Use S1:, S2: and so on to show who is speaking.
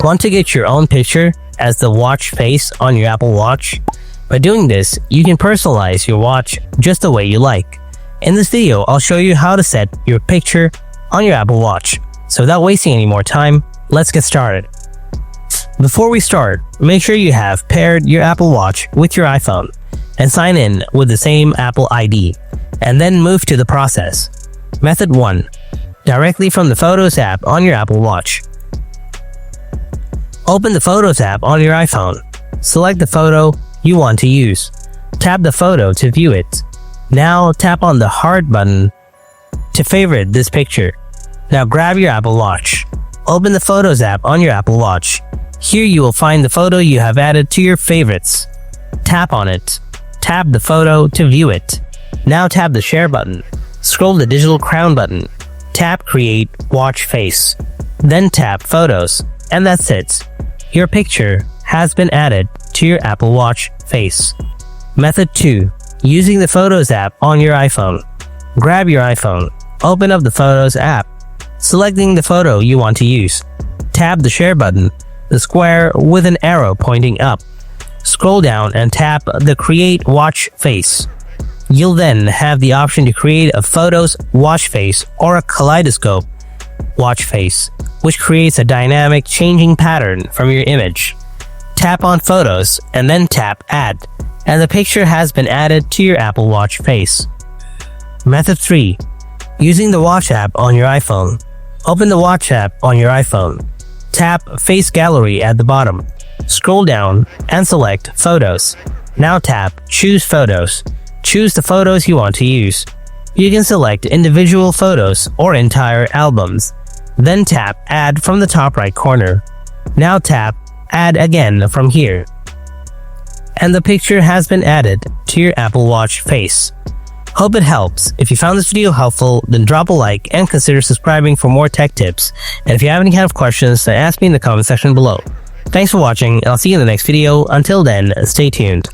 S1: Want to get your own picture as the watch face on your Apple Watch? By doing this, you can personalize your watch just the way you like. In this video, I'll show you how to set your picture on your Apple Watch. So without wasting any more time, let's get started. Before we start, make sure you have paired your Apple Watch with your iPhone and sign in with the same Apple ID, and then move to the process. Method 1. Directly from the Photos app on your Apple Watch. Open the Photos app on your iPhone. Select the photo you want to use. Tap the photo to view it. Now tap on the heart button to favorite this picture. Now grab your Apple Watch. Open the Photos app on your Apple Watch. Here you will find the photo you have added to your favorites. Tap on it. Tap the photo to view it. Now tap the Share button. Scroll the digital crown button. Tap Create Watch Face. Then tap Photos. And that's it. Your picture has been added to your Apple Watch face. Method 2. Using the Photos app on your iPhone. Grab your iPhone. Open up the Photos app. Selecting the photo you want to use. Tap the Share button, the square with an arrow pointing up. Scroll down and tap the Create Watch Face. You'll then have the option to create a Photos watch face or a kaleidoscope watch face, which creates a dynamic changing pattern from your image. Tap on Photos and then tap Add, and the picture has been added to your Apple Watch face. Method 3. Using the Watch app on your iPhone. Open the Watch app on your iPhone. Tap Face Gallery at the bottom. Scroll down and select Photos. Now tap Choose Photos. Choose the photos you want to use. You can select individual photos or entire albums. Then tap Add from the top right corner. Now tap Add again from here. And the picture has been added to your Apple Watch face. Hope it helps. If you found this video helpful, then drop a like and consider subscribing for more tech tips. And if you have any kind of questions, then ask me in the comment section below. Thanks for watching, and I'll see you in the next video. Until then, stay tuned.